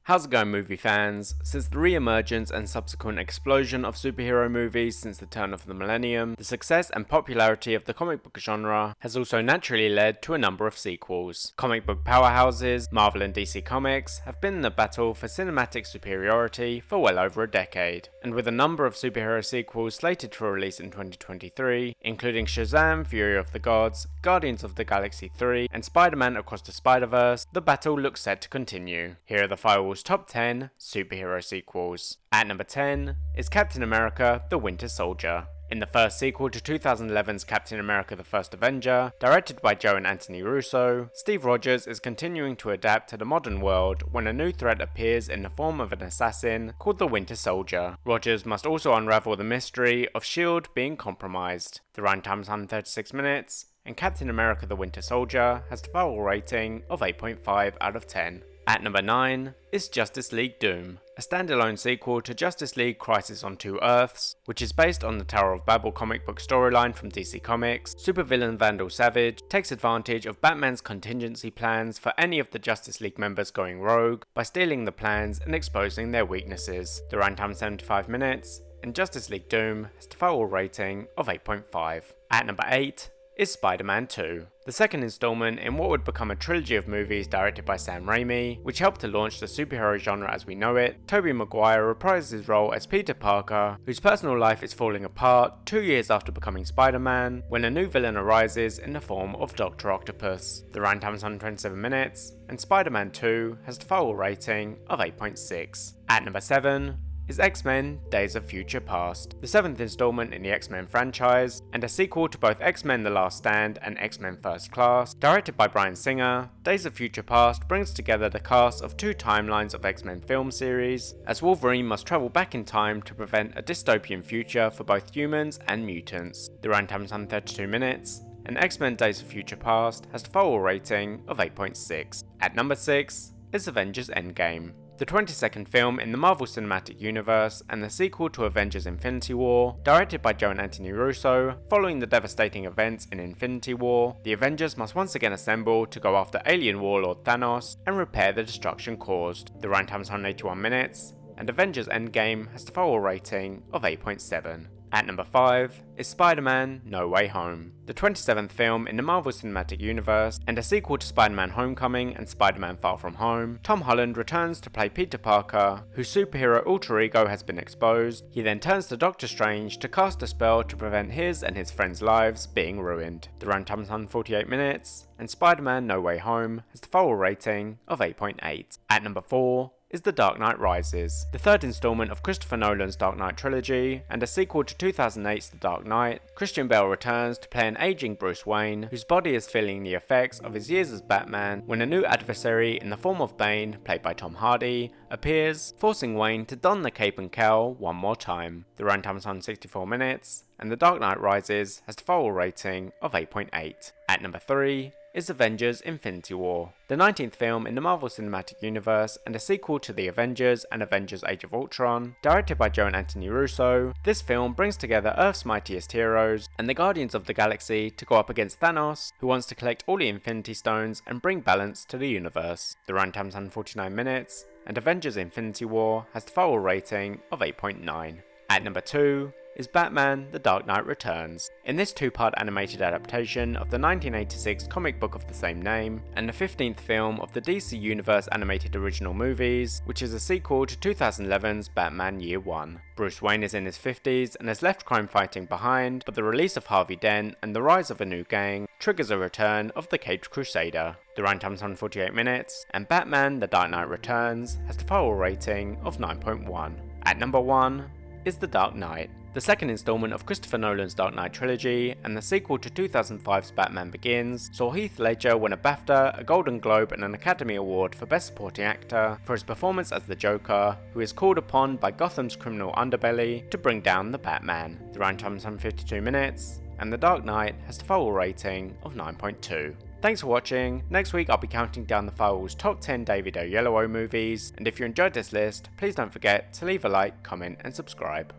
How's it going, movie fans? Since the re-emergence and subsequent explosion of superhero movies since the turn of the millennium, the success and popularity of the comic book genre has also naturally led to a number of sequels. Comic book powerhouses, Marvel and DC Comics, have been in a battle for cinematic superiority for well over a decade, and with a number of superhero sequels slated for release in 2023, including Shazam! Fury of the Gods, Guardians of the Galaxy 3, and Spider-Man Across the Spider-Verse, the battle looks set to continue. Here are the Firewall's top 10 superhero sequels. At number 10 is Captain America: The Winter Soldier. In the first sequel to 2011's Captain America: The First Avenger, directed by Joe and Anthony Russo, Steve Rogers is continuing to adapt to the modern world when a new threat appears in the form of an assassin called the Winter Soldier. Rogers must also unravel the mystery of S.H.I.E.L.D. being compromised. The runtime is 136 minutes, and Captain America: The Winter Soldier has the Firewall rating of 8.5 out of 10. At number 9 is Justice League Doom, a standalone sequel to Justice League Crisis on Two Earths, which is based on the Tower of Babel comic book storyline from DC Comics. Supervillain Vandal Savage takes advantage of Batman's contingency plans for any of the Justice League members going rogue by stealing the plans and exposing their weaknesses. The runtime is 75 minutes, and Justice League Doom has the Firewall rating of 8.5. At number 8 is Spider-Man 2, the second installment in what would become a trilogy of movies directed by Sam Raimi, which helped to launch the superhero genre as we know it. Tobey Maguire reprises his role as Peter Parker, whose personal life is falling apart 2 years after becoming Spider-Man, when a new villain arises in the form of Dr. Octopus. The runtime is 127 minutes, and Spider-Man 2 has the Firewall rating of 8.6. At number 7 is X-Men: Days of Future Past, the seventh installment in the X-Men franchise, and a sequel to both X-Men: The Last Stand and X-Men: First Class. Directed by Bryan Singer, Days of Future Past brings together the cast of two timelines of X-Men film series, as Wolverine must travel back in time to prevent a dystopian future for both humans and mutants. The runtime is 132 minutes, and X-Men: Days of Future Past has the Firewall rating of 8.6. At number 6 is Avengers: Endgame, the 22nd film in the Marvel Cinematic Universe and the sequel to Avengers: Infinity War. Directed by Joe and Anthony Russo, following the devastating events in Infinity War, the Avengers must once again assemble to go after alien warlord Thanos and repair the destruction caused. The runtime is 181 minutes, and Avengers: Endgame has the Firewall rating of 8.7. At number 5 is Spider-Man: No Way Home, the 27th film in the Marvel Cinematic Universe and a sequel to Spider-Man: Homecoming and Spider-Man: Far From Home. Tom Holland returns to play Peter Parker, whose superhero alter ego has been exposed. He then turns to Doctor Strange to cast a spell to prevent his and his friends' lives being ruined. The runtime is 148 minutes, and Spider-Man: No Way Home has the Firewall rating of 8.8. At number 4 is The Dark Knight Rises, the third installment of Christopher Nolan's Dark Knight trilogy, and a sequel to 2008's The Dark Knight. Christian Bale returns to play an aging Bruce Wayne, whose body is feeling the effects of his years as Batman, when a new adversary in the form of Bane, played by Tom Hardy, appears, forcing Wayne to don the cape and cowl one more time. The runtime is 164 minutes, and The Dark Knight Rises has the Firewall rating of 8.8. At number 3 is Avengers: Infinity War, the 19th film in the Marvel Cinematic Universe and a sequel to The Avengers and Avengers: Age of Ultron. Directed by Joe and Anthony Russo, this film brings together Earth's mightiest heroes and the Guardians of the Galaxy to go up against Thanos, who wants to collect all the Infinity Stones and bring balance to the universe. The runtime is 149 minutes, and Avengers: Infinity War has the Firewall rating of 8.9. At number 2 is Batman: The Dark Knight Returns. In this two-part animated adaptation of the 1986 comic book of the same name, and the 15th film of the DC Universe animated original movies, which is a sequel to 2011's Batman Year One. Bruce Wayne is in his 50s and has left crime fighting behind, but the release of Harvey Dent and the rise of a new gang triggers a return of the Caped Crusader. The runtime is 148 minutes, and Batman: The Dark Knight Returns has the Firewall rating of 9.1. At number 1 is The Dark Knight, the second installment of Christopher Nolan's Dark Knight trilogy, and the sequel to 2005's Batman Begins, saw Heath Ledger win a BAFTA, a Golden Globe and an Academy Award for Best Supporting Actor for his performance as the Joker, who is called upon by Gotham's criminal underbelly to bring down the Batman. The runtime is 152 minutes, and The Dark Knight has the Firewall rating of 9.2. Thanks for watching. Next week I'll be counting down the Firewall's top 10 David Oyelowo movies, and if you enjoyed this list, please don't forget to leave a like, comment and subscribe.